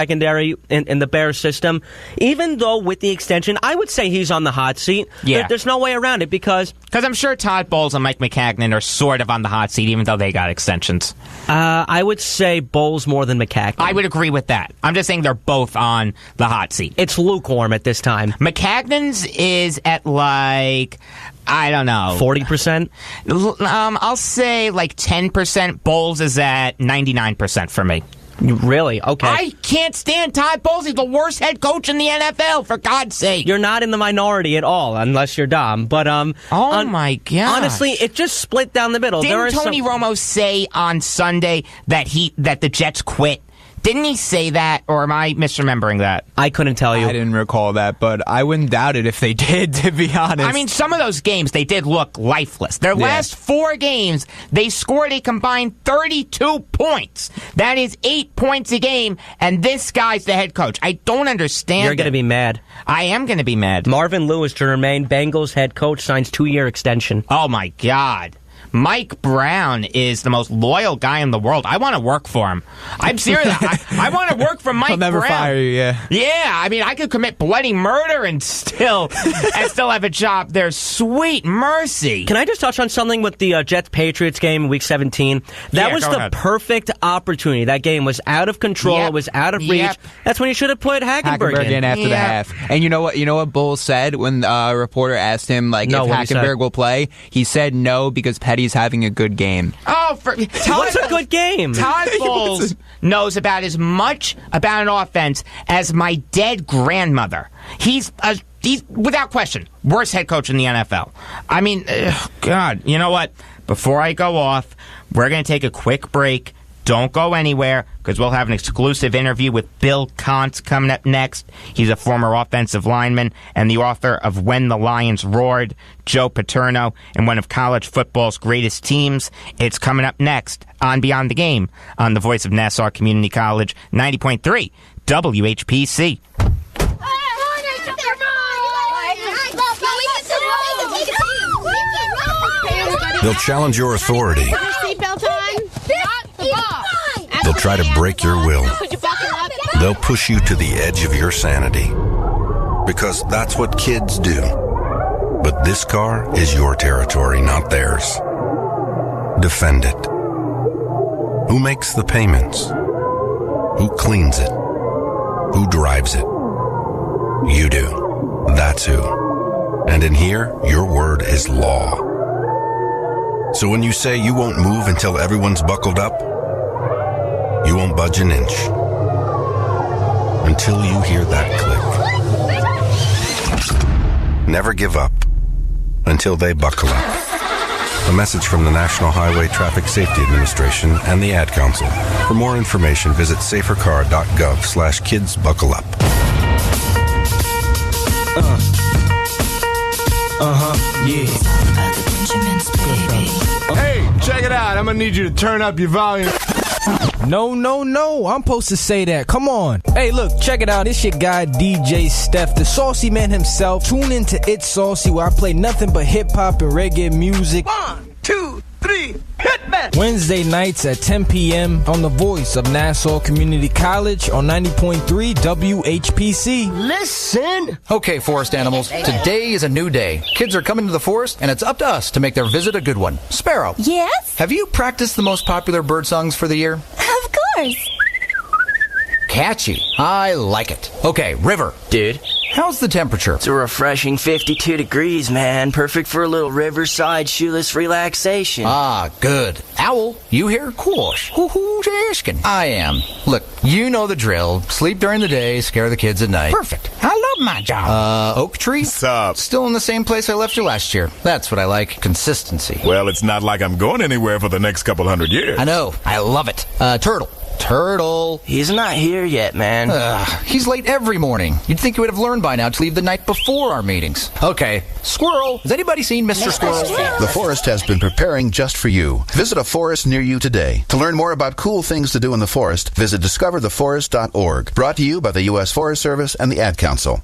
secondary in the Bears system. Even though with the extension, I would say he's on the hot seat. Yeah. There's no way around it because I'm sure Todd Bowles and Mike McCagnon are sort of on the hot seat, even though they got extensions. I would say Bowles more than McCagnon. I would agree with that. I'm just saying they're both on the hot seat. It's lukewarm at this time. McCagnon's is at like, I don't know, 40%? I'll say like 10%. Bowles is at 99% for me. Really? Okay. I can't stand Todd Bowles. He's the worst head coach in the NFL, for God's sake. You're not in the minority at all, unless you're Dom. But my God! Honestly, it just split down the middle. Didn't Tony Romo say on Sunday that the Jets quit? Didn't he say that, or am I misremembering that? I couldn't tell you. I didn't recall that, but I wouldn't doubt it if they did, to be honest. I mean, some of those games, they did look lifeless. Their last 4 games, they scored a combined 32 points. That is 8 points a game, and this guy's the head coach. I don't understand. You're going to be mad. I am going to be mad. Marvin Lewis to remain Bengals head coach, signs 2-year extension. Oh, my God. Mike Brown is the most loyal guy in the world. I want to work for him. I'm serious. I want to work for Mike Brown. He'll never fire you, yeah. Yeah, I mean, I could commit bloody murder and still have a job there. Sweet mercy. Can I just touch on something with the Jets-Patriots game in Week 17? That was the perfect opportunity. That game was out of control. Yep. It was out of reach. That's when you should have put Hackenberg in after the half. And you know what Bowles said when a reporter asked him if Hackenberg will play? He said no because Petty's having a good game. Oh, what's a good game? Todd Bowles knows about as much about an offense as my dead grandmother. He's without question worst head coach in the NFL. I mean, God, you know what? Before I go off, we're going to take a quick break. Don't go anywhere, because we'll have an exclusive interview with Bill Kantz coming up next. He's a former offensive lineman and the author of When the Lions Roared, Joe Paterno, and one of college football's greatest teams. It's coming up next on Beyond the Game on the Voice of Nassau Community College, 90.3 WHPC. They'll challenge your authority. They'll try to break your will. They'll push you to the edge of your sanity. Because that's what kids do. But this car is your territory, not theirs. Defend it. Who makes the payments? Who cleans it? Who drives it? You do. That's who. And in here, your word is law. So when you say you won't move until everyone's buckled up, you won't budge an inch until you hear that click. Never give up until they buckle up. A message from the National Highway Traffic Safety Administration and the Ad Council. For more information, visit safercar.gov/kidsbuckleup. Yeah. Hey, check it out. I'm gonna need you to turn up your volume. No, I'm supposed to say that. Come on. Hey, look, check it out. It's your guy, DJ Steph, the saucy man himself. Tune into It's Saucy, where I play nothing but hip-hop and reggae music. 1, 2, 3, hit me! Wednesday nights at 10 p.m. on the Voice of Nassau Community College on 90.3 WHPC. Listen! Okay, forest animals, today is a new day. Kids are coming to the forest, and it's up to us to make their visit a good one. Sparrow. Yes? Have you practiced the most popular bird songs for the year? Of course. Catchy. I like it. Okay, River. Dude. How's the temperature? It's a refreshing 52 degrees, man. Perfect for a little riverside shoeless relaxation. Ah, good. Owl, you here? Course. Who's asking? I am. Look, you know the drill. Sleep during the day, scare the kids at night. Perfect. I love my job. Oak Tree? What's up? Still in the same place I left you last year. That's what I like. Consistency. Well, it's not like I'm going anywhere for the next couple hundred years. I know. I love it. Turtle. He's not here yet, man. He's late every morning. You'd think he would have learned by now to leave the night before our meetings. Okay. Squirrel. Has anybody seen Mr. Squirrel? The forest has been preparing just for you. Visit a forest near you today. To learn more about cool things to do in the forest, visit discovertheforest.org. Brought to you by the U.S. Forest Service and the Ad Council.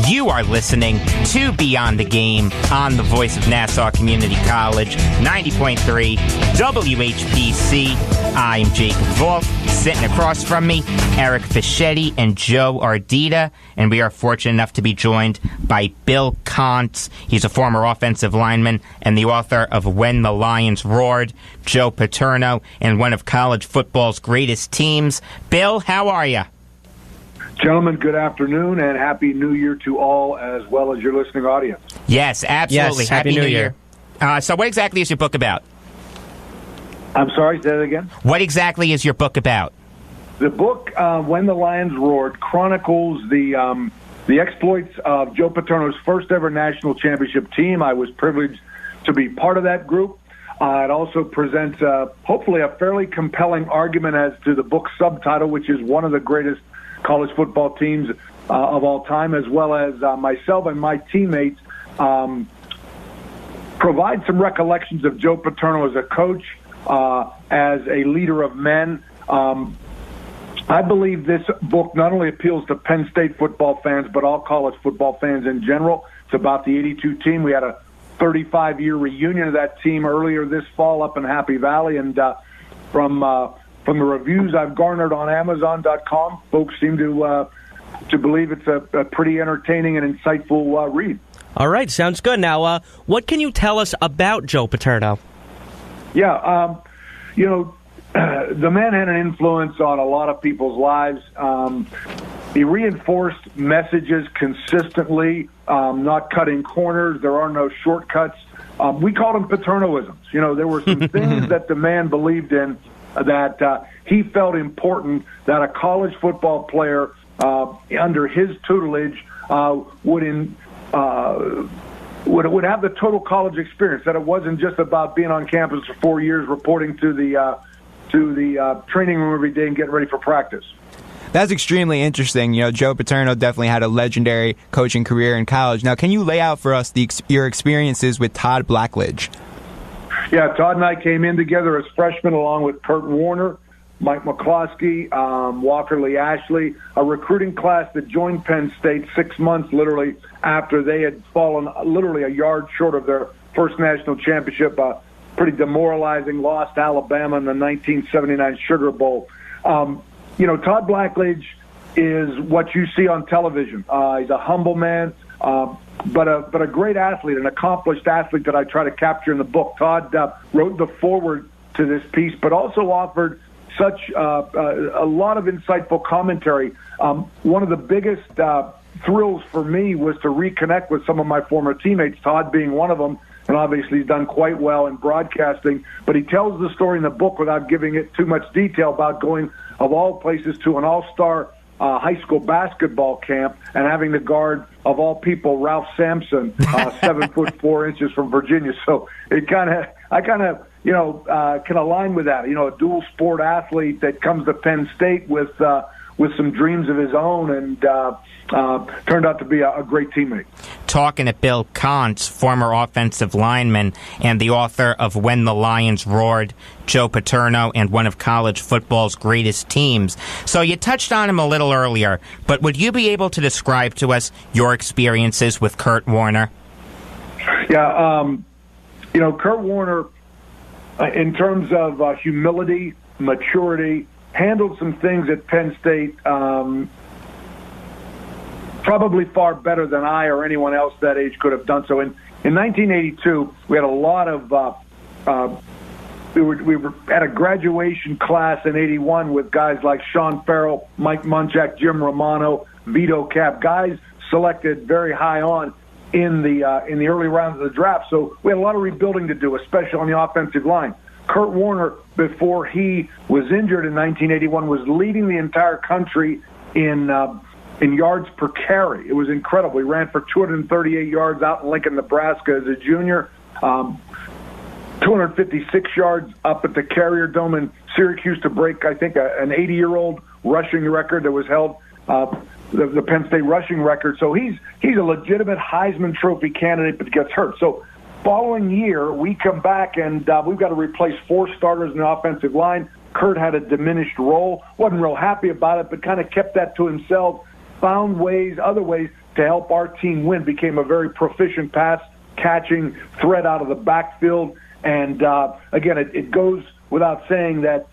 You are listening to Beyond the Game on the voice of Nassau Community College, 90.3 WHPC. I'm Jacob Volk. Sitting across from me, Eric Fischetti and Joe Ardita, and we are fortunate enough to be joined by Bill Kantz. He's a former offensive lineman and the author of When the Lions Roared, Joe Paterno, and one of college football's greatest teams. Bill, how are you? Gentlemen, good afternoon and Happy New Year to all as well as your listening audience. Yes, absolutely. Yes, Happy New Year. So what exactly is your book about? I'm sorry, say that again? What exactly is your book about? The book, When the Lions Roared, chronicles the exploits of Joe Paterno's first ever national championship team. I was privileged to be part of that group. It also presents, hopefully, a fairly compelling argument as to the book's subtitle, which is one of the greatest college football teams of all time, as well as myself and my teammates provide some recollections of Joe Paterno as a coach, as a leader of men. I believe this book not only appeals to Penn State football fans, but all college football fans in general. It's about the 82 team. We had a 35-year reunion of that team earlier this fall up in Happy Valley, and from the reviews I've garnered on Amazon.com, folks seem to believe it's a pretty entertaining and insightful read. All right, sounds good. Now, what can you tell us about Joe Paterno? Yeah, the man had an influence on a lot of people's lives. He reinforced messages consistently, not cutting corners. There are no shortcuts. We called them Paternoisms. There were some things that the man believed in that he felt important that a college football player under his tutelage would have the total college experience, that it wasn't just about being on campus for 4 years reporting to the training room every day and getting ready for practice. That's extremely interesting. Joe Paterno definitely had a legendary coaching career in college. Now, can you lay out for us your experiences with Todd Blackledge? Yeah, Todd and I came in together as freshmen along with Kurt Warner, Mike McCloskey, Walker Lee Ashley, a recruiting class that joined Penn State 6 months literally after they had fallen literally a yard short of their first national championship, pretty demoralizing loss to Alabama in the 1979 Sugar Bowl. Todd Blackledge is what you see on television. He's a humble man, but a great athlete, an accomplished athlete that I try to capture in the book. Todd wrote the foreword to this piece, but also offered such a lot of insightful commentary. One of the biggest thrills for me was to reconnect with some of my former teammates, Todd being one of them, and obviously he's done quite well in broadcasting. But he tells the story in the book without giving it too much detail about going, of all places, to an all-star high school basketball camp and having the guard, of all people, Ralph Sampson, 7'4" from Virginia. So I kind of can align with that. A dual sport athlete that comes to Penn State with some dreams of his own, and turned out to be a great teammate. Talking to Bill Kantz, former offensive lineman and the author of When the Lions Roared, Joe Paterno, and one of college football's greatest teams. So you touched on him a little earlier, but would you be able to describe to us your experiences with Kurt Warner? Yeah, Kurt Warner, in terms of humility, maturity, handled some things at Penn State probably far better than I or anyone else that age could have done so. In 1982, we had a lot of we were at a graduation class in '81 with guys like Sean Farrell, Mike Munchak, Jim Romano, Vito Cap, guys selected very high on in the early rounds of the draft. So we had a lot of rebuilding to do, especially on the offensive line. Kurt Warner, before he was injured in 1981, was leading the entire country in yards per carry. It was incredible. He ran for 238 yards out in Lincoln, Nebraska as a junior, 256 yards up at the Carrier Dome in Syracuse to break, I think, an 80-year-old rushing record that was held, the Penn State rushing record. So he's a legitimate Heisman Trophy candidate, but gets hurt. So following year, we come back and we've got to replace 4 starters in the offensive line. Kurt had a diminished role, wasn't real happy about it, but kind of kept that to himself, found other ways to help our team win, became a very proficient pass-catching threat out of the backfield. And, again, it goes without saying that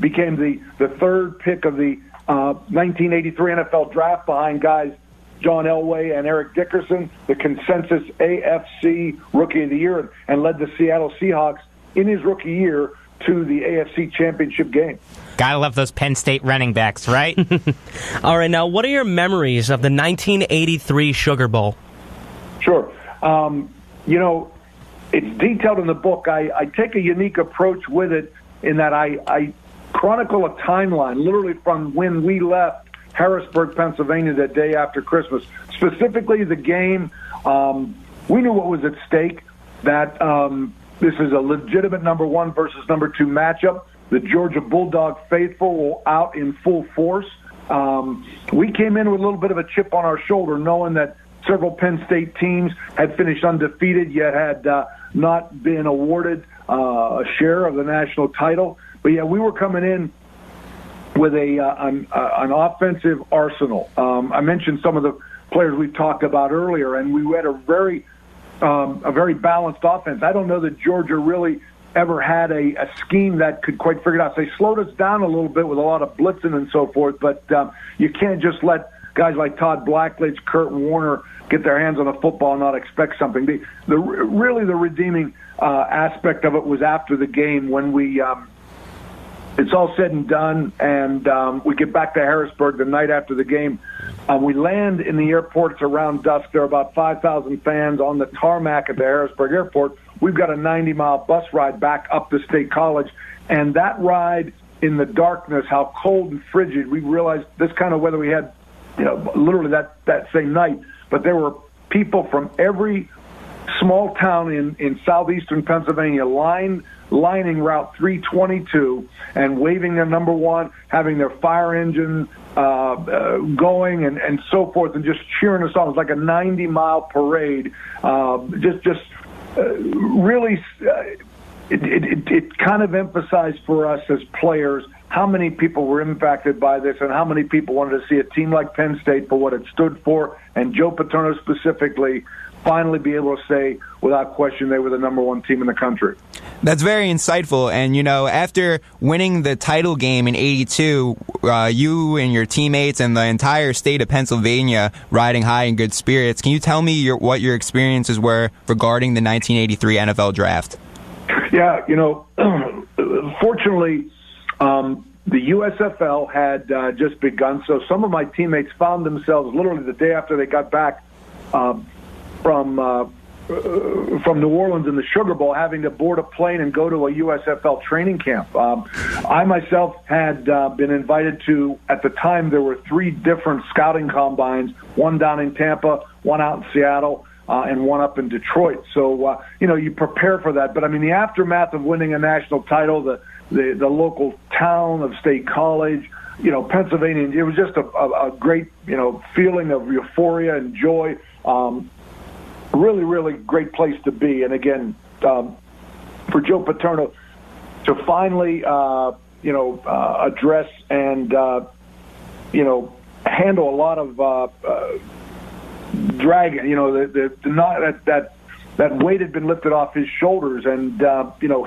became the third pick of the 1983 NFL draft behind guys John Elway and Eric Dickerson, the consensus AFC Rookie of the Year, and led the Seattle Seahawks in his rookie year to the AFC Championship game. Gotta love those Penn State running backs, right? All right, now, what are your memories of the 1983 Sugar Bowl? Sure. It's detailed in the book. I take a unique approach with it in that I chronicle a timeline, literally from when we left Harrisburg, Pennsylvania, the day after Christmas. Specifically, the game, we knew what was at stake, that this is a legitimate number 1 versus number 2 matchup. The Georgia Bulldog faithful were out in full force. We came in with a little bit of a chip on our shoulder, knowing that several Penn State teams had finished undefeated, yet had not been awarded a share of the national title. But, yeah, we were coming in with an offensive arsenal. I mentioned some of the players we talked about earlier, and we had a very balanced offense. I don't know that Georgia really ever had a scheme that could quite figure it out. So they slowed us down a little bit with a lot of blitzing and so forth, but you can't just let guys like Todd Blackledge, Kurt Warner get their hands on the football and not expect something. The redeeming aspect of it was after the game when we it's all said and done, and we get back to Harrisburg the night after the game. We land in the airport. It's around dusk. There are about 5,000 fans on the tarmac at the Harrisburg airport. We've got a 90-mile bus ride back up to State College, and that ride in the darkness, how cold and frigid, we realized this kind of weather we had, literally that same night. But there were people from every small town in southeastern Pennsylvania lining Route 322 and waving their number 1, having their fire engine going and so forth, and just cheering us on. It was like a 90-mile parade. Really, it kind of emphasized for us as players how many people were impacted by this and how many people wanted to see a team like Penn State for what it stood for, and Joe Paterno specifically finally be able to say without question they were the number 1 team in the country. That's very insightful. And, after winning the title game in '82, you and your teammates and the entire state of Pennsylvania riding high in good spirits. Can you tell me what your experiences were regarding the 1983 NFL Draft? Yeah, fortunately, the USFL had just begun, so some of my teammates found themselves literally the day after they got back from New Orleans in the Sugar Bowl, having to board a plane and go to a USFL training camp. I myself had been invited to, at the time, there were 3 different scouting combines, one down in Tampa, one out in Seattle, and one up in Detroit. So, you prepare for that. But, the aftermath of winning a national title, the local town of State College, Pennsylvania, it was just a great, feeling of euphoria and joy. Really, really great place to be. And again, for Joe Paterno to finally, address and, handle a lot of dragging, that weight had been lifted off his shoulders. And,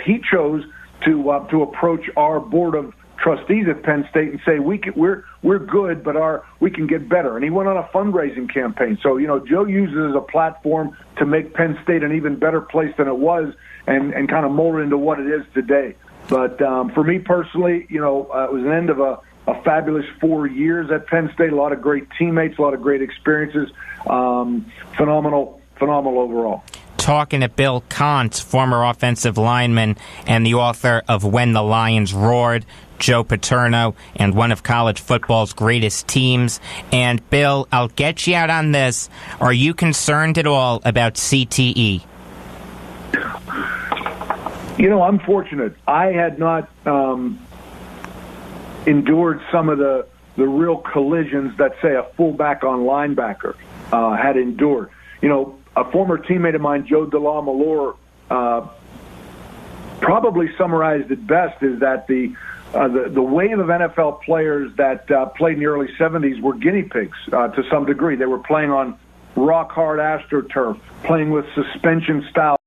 he chose to approach our board of trustees at Penn State and say we're good, but we can get better. And he went on a fundraising campaign. So Joe uses it as a platform to make Penn State an even better place than it was, and kind of mold it into what it is today. But for me personally, it was an end of a fabulous 4 years at Penn State. A lot of great teammates, a lot of great experiences. Phenomenal overall. Talking to Bill Kantz, former offensive lineman and the author of When the Lions Roared, Joe Paterno, and one of college football's greatest teams. And, Bill, I'll get you out on this. Are you concerned at all about CTE? I'm fortunate. I had not endured some of the real collisions that, say, a fullback on linebacker had endured. A former teammate of mine, Joe DeLaw-Malore, probably summarized it best, is that the wave of NFL players that played in the early 70s were guinea pigs to some degree. They were playing on rock hard AstroTurf, playing with suspension style